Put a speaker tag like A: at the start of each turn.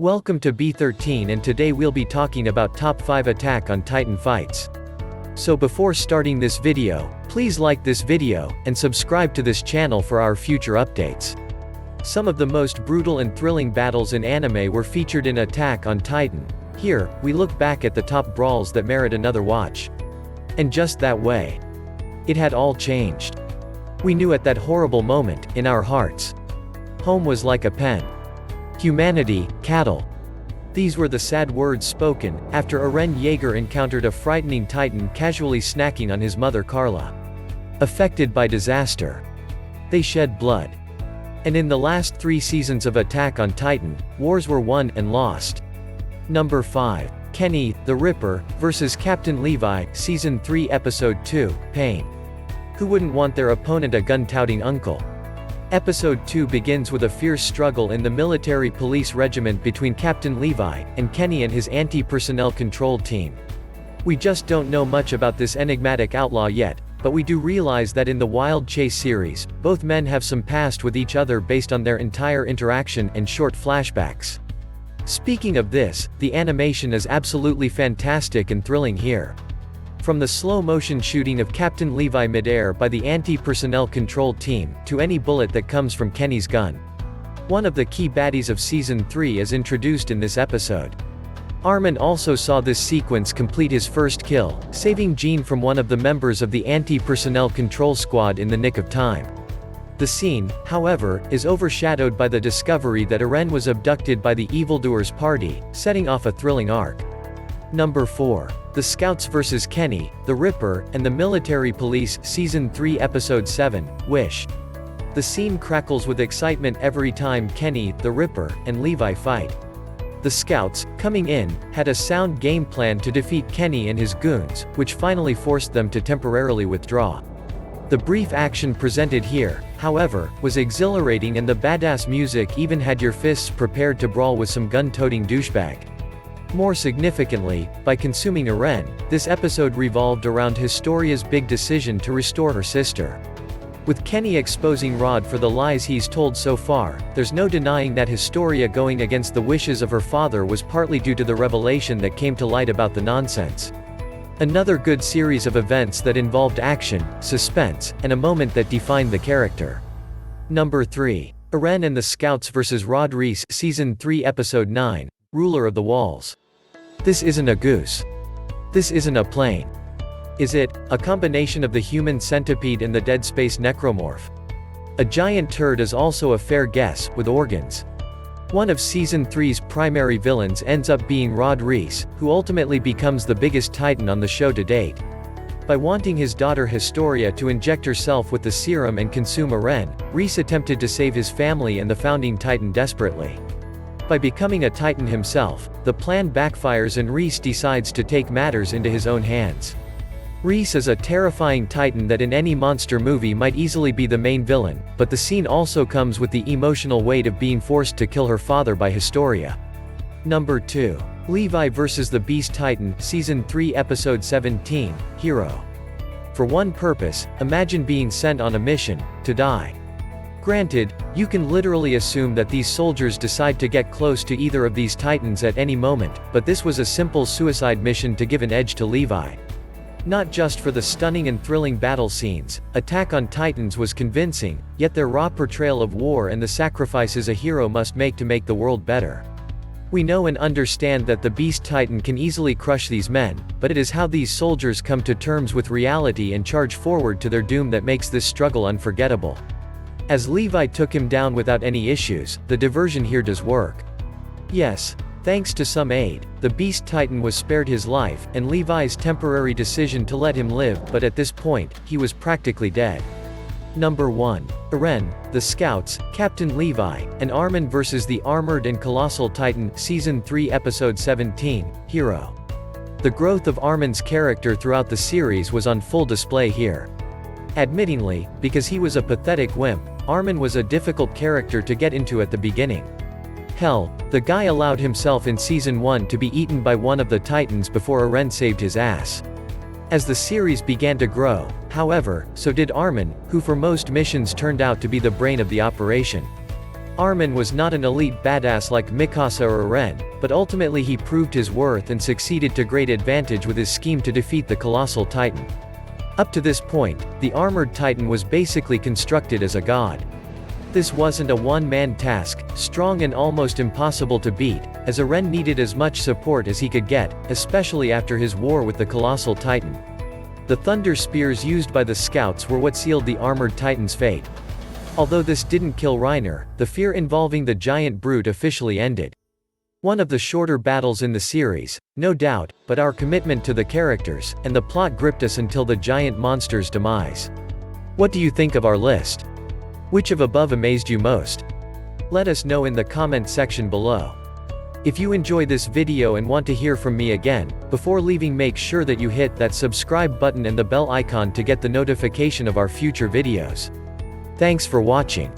A: Welcome to B13, and today we'll be talking about top 5 Attack on Titan fights. So before starting this video, please like this video, and subscribe to this channel for our future updates. Some of the most brutal and thrilling battles in anime were featured in Attack on Titan. Here, we look back at the top brawls that merit another watch. And just that way, it had all changed. We knew at that horrible moment, in our hearts, home was like a pen. Humanity, cattle. These were the sad words spoken, after Eren Yeager encountered a frightening Titan casually snacking on his mother Carla. Affected by disaster, they shed blood. And in the last 3 seasons of Attack on Titan, wars were won and lost. Number 5. Kenny, the Ripper, vs Captain Levi, Season 3 Episode 2, Pain. Who wouldn't want their opponent a gun-touting uncle? Episode 2 begins with a fierce struggle in the military police regiment between Captain Levi and Kenny and his anti-personnel control team. We just don't know much about this enigmatic outlaw yet, but we do realize that in the Wild Chase series, both men have some past with each other based on their entire interaction and short flashbacks. Speaking of this, the animation is absolutely fantastic and thrilling here. From the slow-motion shooting of Captain Levi midair by the anti-personnel control team, to any bullet that comes from Kenny's gun. One of the key baddies of Season 3 is introduced in this episode. Armin also saw this sequence complete his first kill, saving Jean from one of the members of the anti-personnel control squad in the nick of time. The scene, however, is overshadowed by the discovery that Eren was abducted by the evildoers party, setting off a thrilling arc. Number 4. The Scouts vs Kenny, the Ripper, and the Military Police, Season 3 Episode 7, Wish. The scene crackles with excitement every time Kenny, the Ripper, and Levi fight. The Scouts, coming in, had a sound game plan to defeat Kenny and his goons, which finally forced them to temporarily withdraw. The brief action presented here, however, was exhilarating, and the badass music even had your fists prepared to brawl with some gun-toting douchebag. More significantly, by consuming Eren, this episode revolved around Historia's big decision to restore her sister. With Kenny exposing Rod for the lies he's told so far, there's no denying that Historia going against the wishes of her father was partly due to the revelation that came to light about the nonsense. Another good series of events that involved action, suspense, and a moment that defined the character. Number 3. Eren and the Scouts vs Rhys, Season 3 Episode 9, Ruler of the Walls. This isn't a goose. This isn't a plane. Is it a combination of the human centipede and the Dead Space necromorph? A giant turd is also a fair guess, with organs. One of Season 3's primary villains ends up being Rhys, who ultimately becomes the biggest Titan on the show to date. By wanting his daughter Historia to inject herself with the serum and consume Eren, Rhys attempted to save his family and the founding Titan desperately. By becoming a Titan himself, the plan backfires and Rhys decides to take matters into his own hands. Rhys is a terrifying Titan that in any monster movie might easily be the main villain, but the scene also comes with the emotional weight of being forced to kill her father by Historia. Number 2. Levi vs the Beast Titan, Season 3 Episode 17, Hero. For one purpose, imagine being sent on a mission, to die. Granted, you can literally assume that these soldiers decide to get close to either of these Titans at any moment, but this was a simple suicide mission to give an edge to Levi. Not just for the stunning and thrilling battle scenes, Attack on Titans was convincing, yet their raw portrayal of war and the sacrifices a hero must make to make the world better. We know and understand that the Beast Titan can easily crush these men, but it is how these soldiers come to terms with reality and charge forward to their doom that makes this struggle unforgettable. As Levi took him down without any issues, the diversion here does work. Yes, thanks to some aid, the Beast Titan was spared his life, and Levi's temporary decision to let him live, but at this point, he was practically dead. Number 1. Eren, the Scouts, Captain Levi, and Armin vs the Armored and Colossal Titan, Season 3 Episode 17, Hero. The growth of Armin's character throughout the series was on full display here. Admittingly, because he was a pathetic wimp, Armin was a difficult character to get into at the beginning. Hell, the guy allowed himself in Season 1 to be eaten by one of the Titans before Eren saved his ass. As the series began to grow, however, so did Armin, who for most missions turned out to be the brain of the operation. Armin was not an elite badass like Mikasa or Eren, but ultimately he proved his worth and succeeded to great advantage with his scheme to defeat the colossal titan. Up to this point, the armored titan was basically constructed as a god. This wasn't a one-man task, strong and almost impossible to beat, as Eren needed as much support as he could get, especially after his war with the colossal titan. The thunder spears used by the scouts were what sealed the armored titan's fate. Although this didn't kill Reiner, the fear involving the giant brute officially ended. One of the shorter battles in the series, no doubt, but our commitment to the characters, and the plot gripped us until the giant monster's demise. What do you think of our list? Which of above amazed you most? Let us know in the comment section below. If you enjoy this video and want to hear from me again, before leaving make sure that you hit that subscribe button and the bell icon to get the notification of our future videos. Thanks for watching.